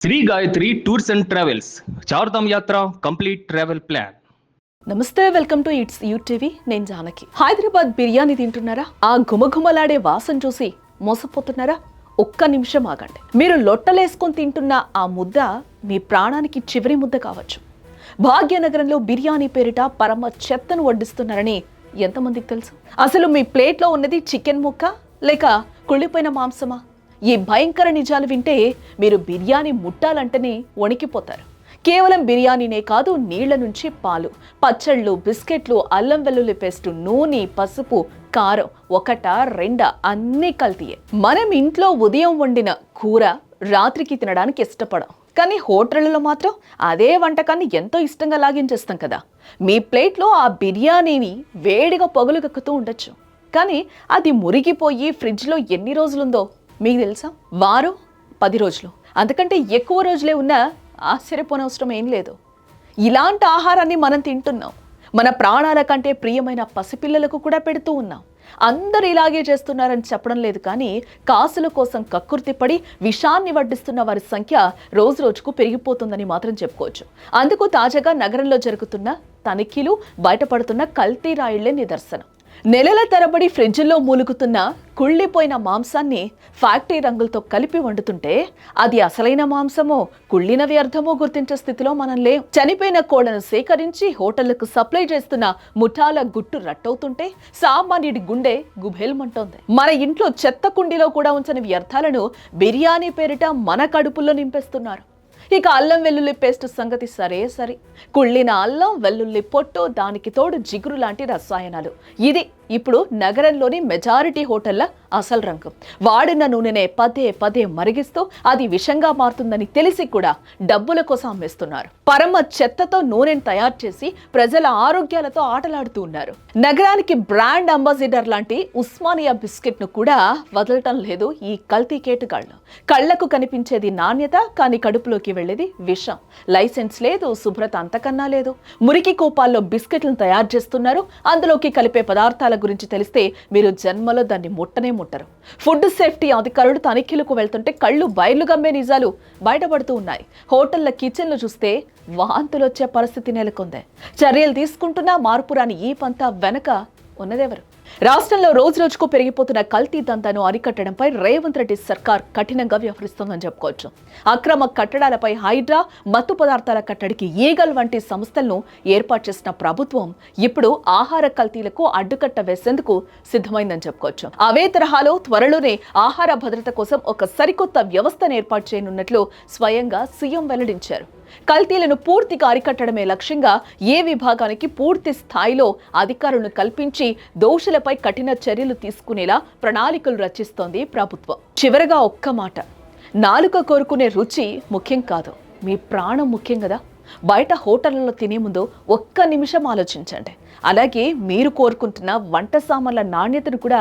Shri Gayatri tours and travels Chardham యాత్ర complete travel plan. నమస్తే, welcome to its UTV. నేను జానకి. హైదరాబాద్ బిర్యానీ తింటున్నారా? ఆ ఘుమఘుమలాడే వాసన చూసి మోసపోతున్నారా? ఒక్క నిమిషం ఆగండి. మీరు లొట్టలేసుకొని తింటున్న ఆ ముద్ద మీ ప్రాణానికి చివరి ముద్ద కావచ్చు. భాగ్యనగరంలో బిర్యానీ పేరిట పరమ చెత్తను వడ్డిస్తున్నారని ఎంతమందికి తెలుసు? అసలు మీ ప్లేట్లో ఉన్నది చికెన్ ముక్క లేక కుళ్ళిపోయిన మాంసమా? ఈ భయంకర నిజాలు వింటే మీరు బిర్యానీ ముట్టాలంటేనే వణికిపోతారు. కేవలం బిర్యానీనే కాదు, నీళ్ల నుంచి పాలు, పచ్చళ్ళు, బిస్కెట్లు, అల్లం వెల్లుల్లి పేస్ట్, నూనె, పసుపు, కారం ఒకటా రెండా అన్నీ కల్తీయే. మనం ఇంట్లో ఉదయం వండిన కూర రాత్రికి తినడానికి ఇష్టపడం, కానీ హోటళ్లలో మాత్రం అదే వంటకాన్ని ఎంతో ఇష్టంగా లాగించేస్తాం కదా. మీ ప్లేట్లో ఆ బిర్యానీని వేడిగా పొగలు కక్కుతూ ఉండొచ్చు, కానీ అది మురిగిపోయి ఫ్రిడ్జ్లో ఎన్ని రోజులుందో మీకు తెలుసా? వారం, 10 రోజులు, అంతకంటే ఎక్కువ రోజులే ఉన్నా ఆశ్చర్యపోనవసరం ఏం లేదు. ఇలాంటి ఆహారాన్ని మనం తింటున్నాం. మన ప్రాణాల కంటే ప్రియమైన పసిపిల్లలకు కూడా పెడుతూ ఉన్నాం. అందరు ఇలాగే చేస్తున్నారని చెప్పడం లేదు, కానీ కాసుల కోసం కక్కుర్తిపడి విషాన్ని వడ్డిస్తున్న వారి సంఖ్య రోజు రోజుకు పెరిగిపోతుందని మాత్రం చెప్పుకోవచ్చు. అందుకు తాజాగా నగరంలో జరుగుతున్న తనిఖీలు బయటపడుతున్న కల్తీ రాయిళ్లే నిదర్శనం. నెలల తరబడి ఫ్రిడ్జ్లో మూలుగుతున్న కుళ్ళిపోయిన మాంసాన్ని ఫ్యాక్టరీ రంగులతో కలిపి వండుతుంటే అది అసలైన మాంసమో కుళ్ళిన వ్యర్థమో గుర్తించే స్థితిలో మనం లేం. చనిపోయిన కోళ్లను సేకరించి హోటళ్లకు సప్లై చేస్తున్న ముఠాల గుట్టు రట్టవుతుంటే సామాన్యుడి గుండె గుబేల్మంటోంది. మన ఇంట్లో చెత్త కుండీలో కూడా ఉంచని వ్యర్థాలను బిర్యానీ పేరిట మన కడుపుల్లో నింపేస్తున్నారు. ఇక అల్లం వెల్లుల్లి పేస్ట్ సంగతి సరే, కుళ్ళిన అల్లం వెల్లుల్లి పొట్టు, దానికి తోడు జిగురు లాంటి రసాయనాలు. ఇది ఇప్పుడు నగరంలోని మెజారిటీ హోటళ్ల అసలు రంగం. వాడిన నూనెనే పదే మరిగిస్తూ అది విషంగా మారుతుందని తెలిసి కూడా డబ్బుల కోసం అమ్మేస్తున్నారు. పరమ చెత్తతో నూనెను తయారు చేసి ప్రజల ఆరోగ్యాలతో ఆటలాడుతూ ఉన్నారు. నగరానికి బ్రాండ్ అంబాసిడర్ లాంటి ఉస్మానియా బిస్కెట్ ను కూడా వదలటం లేదు ఈ కల్తీ కేటుగాళ్లు. కళ్లకు కనిపించేది నాణ్యత, కానీ కడుపులోకి వెళ్లేది విషం. లైసెన్స్ లేదు, శుభ్రత అంతకన్నా లేదు. మురికి కూపాల్లో బిస్కెట్లను తయారు చేస్తున్నారు. అందులోకి కలిపే పదార్థాల గురించి తెలిస్తే మీరు జన్మలో దాన్ని ముట్టరు. ఫుడ్ సేఫ్టీ అధికారులు తనిఖీలకు వెళ్తుంటే కళ్ళు బయలు గమ్మే నిజాలు బయటపడుతూ ఉన్నాయి. హోటళ్ల కిచెన్లు చూస్తే వాంతులు వచ్చే పరిస్థితి నెలకొంది. చర్యలు తీసుకుంటున్నా మార్పు రాని ఈ పంతా వెనక ఉన్నదెవరు? రాష్ట్రంలో రోజు రోజుకు పెరిగిపోతున్న కల్తీ దందాను అరికట్టడంపై రేవంత్ రెడ్డి సర్కార్ కఠినంగా వ్యవహరిస్తోందని చెప్పుకోవచ్చు. అక్రమ కట్టడాలపై హైడ్రా, మత్తు పదార్థాల కట్టడికి ఈగల్ వంటి సంస్థలను ఏర్పాటు చేసిన ప్రభుత్వం ఇప్పుడు ఆహార కల్తీలకు అడ్డుకట్ట వేసేందుకు సిద్ధమైందని చెప్పుకోవచ్చు. అవే తరహాలో త్వరలోనే ఆహార భద్రత కోసం ఒక సరికొత్త వ్యవస్థను ఏర్పాటు చేయనున్నట్లు స్వయంగా సీఎం వెల్లడించారు. కల్తీలను పూర్తిగా అరికట్టడమే లక్ష్యంగా ఏ విభాగానికి పూర్తి స్థాయిలో అధికారులను కల్పించి దోషులపై కఠిన చర్యలు తీసుకునేలా ప్రణాళికలు రచిస్తోంది ప్రభుత్వం. చివరగా ఒక్క మాట, నాలుక కోరుకునే రుచి ముఖ్యం కాదు, మీ ప్రాణం ముఖ్యం కదా. బయట హోటళ్లలో తినే ముందు ఒక్క నిమిషం ఆలోచించండి. అలాగే మీరు కోరుకుంటున్న వంట సామాన్ల నాణ్యతను కూడా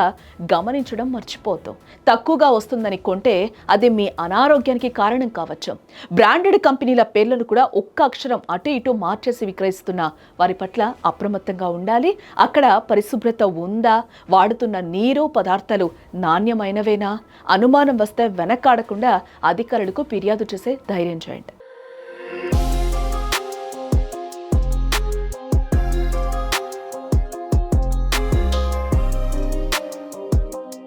గమనించడం మర్చిపోతాం. తక్కువగా వస్తుందని కొంటే అది మీ అనారోగ్యానికి కారణం కావచ్చు. బ్రాండెడ్ కంపెనీల పేర్లను కూడా ఒక్క అక్షరం అటు ఇటు మార్చేసి విక్రయిస్తున్న వారి పట్ల అప్రమత్తంగా ఉండాలి. అక్కడ పరిశుభ్రత ఉందా, వాడుతున్న నీరు, పదార్థాలు నాణ్యమైనవేనా, అనుమానం వస్తే వెనకాడకుండా అధికారులకు ఫిర్యాదు చేసే ధైర్యం చేయండి.